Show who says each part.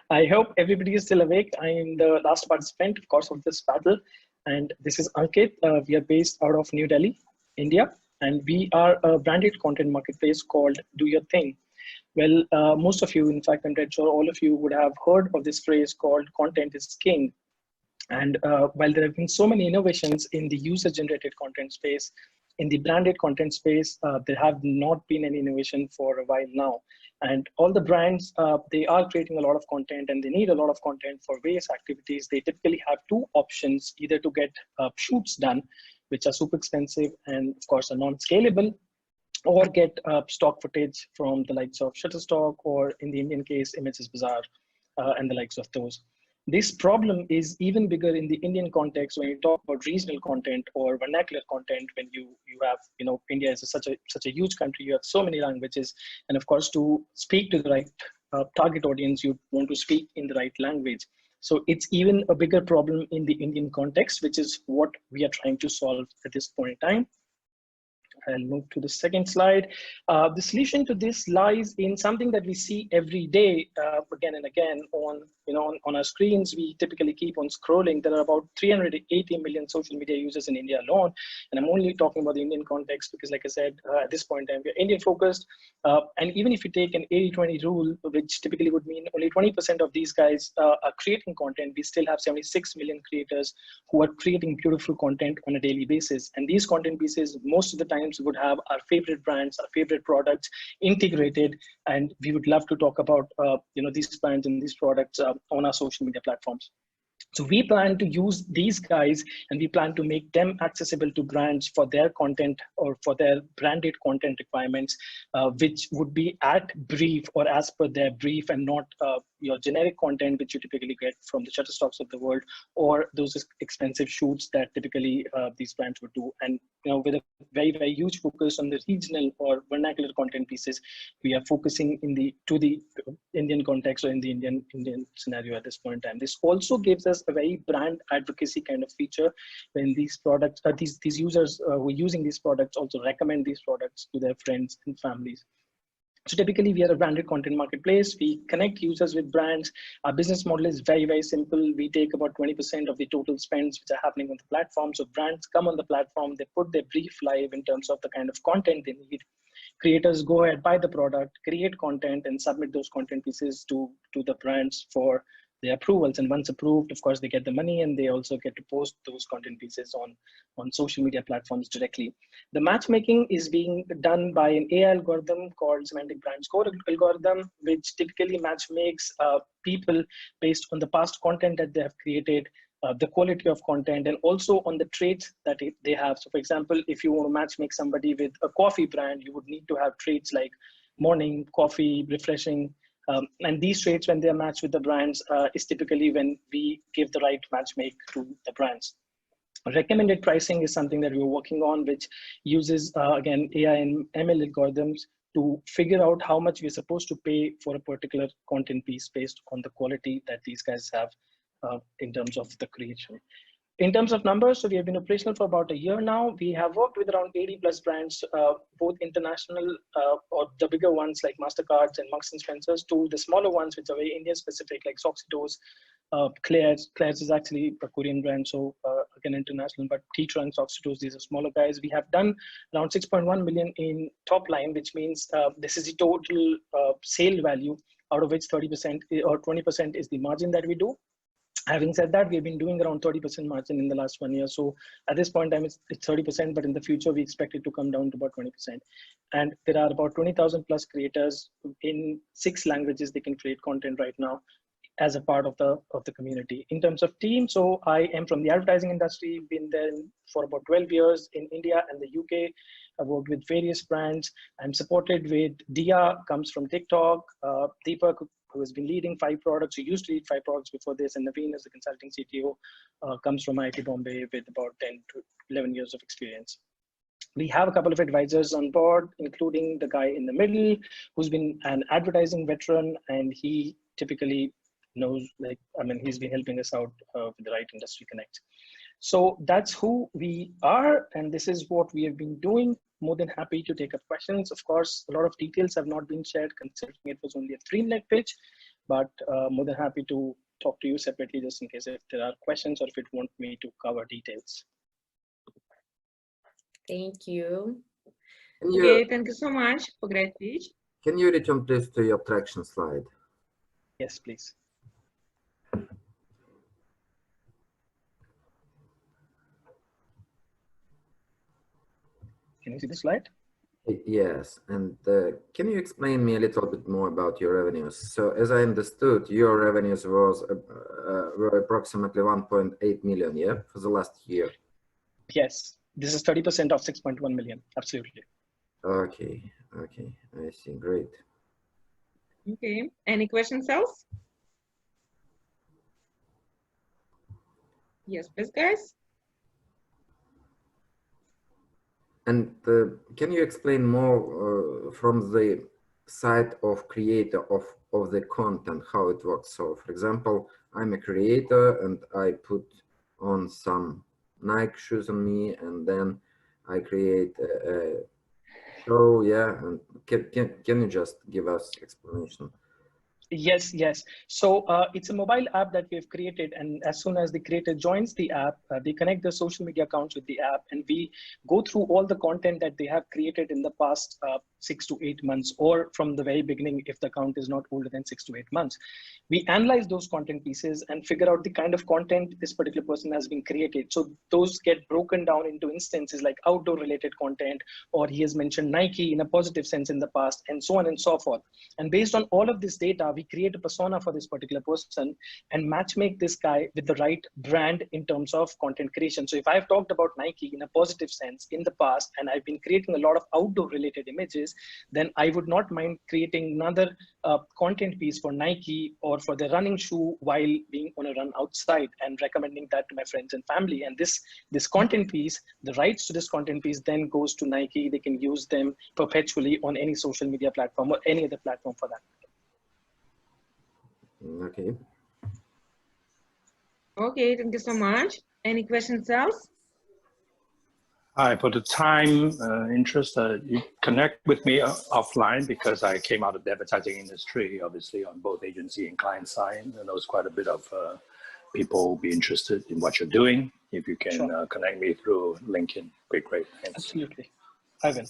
Speaker 1: I hope everybody is still awake. I am the last participant, of course, of this battle. And this is Ankit. We are based out of New Delhi, India. And we are a branded content marketplace called Do Your Thing. Well, most of you, in fact, I'm dead sure all of you would have heard of this phrase called content is king. And while there have been so many innovations in the user generated content space, in the branded content space, there have not been any innovation for a while now. And all the brands, they are creating a lot of content and they need a lot of content for various activities. They typically have two options, either to get shoots done, which are super expensive and of course are non-scalable, or get stock footage from the likes of Shutterstock, or in the Indian case, Images Bazaar, and the likes of those. This problem is even bigger in the Indian context when you talk about regional content or vernacular content. When you have, India is such a huge country. You have so many languages, and of course, to speak to the right target audience, you want to speak in the right language. So it's even a bigger problem in the Indian context, which is what we are trying to solve at this point in time. I'll move to the second slide. The solution to this lies in something that we see every day, again and again on our screens. We typically keep on scrolling. There are about 380 million social media users in India alone. And I'm only talking about the Indian context because, like I said, at this point in time, we're Indian focused. And even if you take an 80-20 rule, which typically would mean only 20% of these guys are creating content, we still have 76 million creators who are creating beautiful content on a daily basis. And these content pieces, most of the times, would have our favorite brands, our favorite products integrated. And we would love to talk about these brands and these products on our social media platforms. So we plan to use these guys and we plan to make them accessible to brands for their content or for their branded content requirements, which would be at brief or as per their brief, and not your generic content, which you typically get from the Shutterstocks of the world, or those expensive shoots that typically these brands would do. And with a very, very huge focus on the regional or vernacular content pieces, we are focusing to the Indian context or in the Indian scenario at this point in time. This also gives us a very brand advocacy kind of feature when these products, these users who are using these products also recommend these products to their friends and families. So typically, we are a branded content marketplace. We connect users with brands. Our business model is very, very simple. We take about 20% of the total spends which are happening on the platform. So brands come on the platform, they put their brief live in terms of the kind of content they need. Creators go ahead, buy the product, create content, and submit those content pieces to the brands for the approvals. And once approved, of course, they get the money, and they also get to post those content pieces on social media platforms directly. The matchmaking is being done by an AI algorithm called semantic brand score algorithm, which typically match makes people based on the past content that they have created, the quality of content, and also on the traits that they have. So for example, if you want to match make somebody with a coffee brand, you would need to have traits like morning, coffee, refreshing. And these traits, when they are matched with the brands, is typically when we give the right match make to the brands. Recommended pricing is something that we're working on, which uses, again, AI and ML algorithms to figure out how much we're supposed to pay for a particular content piece based on the quality that these guys have in terms of the creation. In terms of numbers, so we have been operational for about a year now. We have worked with around 80 plus brands, both international or the bigger ones like MasterCards and Marks and Spencers, to the smaller ones, which are very India specific, like Soxitos, Claire's. Claire's is actually a Korean brand, so again international, but T-Trunk, Soxitos, these are smaller guys. We have done around 6.1 million in top line, which means this is the total sale value, out of which 30% or 20% is the margin that we do. Having said that, we've been doing around 30% margin in the last 1 year. So at this point in time, it's 30%, but in the future, we expect it to come down to about 20%. And there are about 20,000 plus creators in 6 languages. They can create content right now as a part of the community. In terms of team, so I am from the advertising industry, been there for about 12 years in India and the UK. I've worked with various brands. I'm supported with Dia, comes from TikTok, Deepak, who has been leading 5 products, who used to lead 5 products before this, and Naveen as the consulting CTO, comes from IIT Bombay with about 10 to 11 years of experience. We have a couple of advisors on board, including the guy in the middle, who's been an advertising veteran, and he typically knows, he's been helping us out with the right industry connect. So that's who we are, and this is what we have been doing. More than happy to take up questions. Of course, a lot of details have not been shared, considering it was only a 3-minute pitch, but more than happy to talk to you separately just in case if there are questions or if it want me to cover details.
Speaker 2: Thank you.
Speaker 3: You,
Speaker 2: okay, thank you so much for great speech.
Speaker 3: can you return please to your traction slide?
Speaker 1: Yes, please. Can you see the slide?
Speaker 3: Yes, and can you explain me a little bit more about your revenues? So as I understood, your revenues were approximately 1.8 million, yeah, for the last year.
Speaker 1: Yes, this is 30% of 6.1 million. Absolutely.
Speaker 3: Okay, okay, I see. Great.
Speaker 2: Okay, any questions else? Yes, please, guys.
Speaker 3: And can you explain more from the side of creator of the content, how it works? So for example, I'm a creator and I put on some Nike shoes on me, and then I create a show. Yeah, and can you just give us explanation?
Speaker 1: Yes, yes. So it's a mobile app that we've created, and as soon as the creator joins the app, they connect their social media accounts with the app, and we go through all the content that they have created in the past 6 to 8 months, or from the very beginning if the account is not older than 6 to 8 months. We analyze those content pieces and figure out the kind of content this particular person has been created. So those get broken down into instances like outdoor related content, or he has mentioned Nike in a positive sense in the past, and so on and so forth. And based on all of this data, we create a persona for this particular person and match make this guy with the right brand in terms of content creation. So if I've talked about Nike in a positive sense in the past, and I've been creating a lot of outdoor related images, then I would not mind creating another content piece for Nike or for the running shoe while being on a run outside and recommending that to my friends and family. And this content piece, the rights to this content piece then goes to Nike. They can use them perpetually on any social media platform or any other platform for that.
Speaker 3: Okay.
Speaker 2: Okay, thank you so much. Any questions else?
Speaker 4: Hi, for the time interest, you connect with me offline because I came out of the advertising industry, obviously on both agency and client side. And there was quite a bit of people be interested in what you're doing. If you can
Speaker 1: Sure.
Speaker 4: connect me through LinkedIn, great, thanks.
Speaker 1: Absolutely, I will.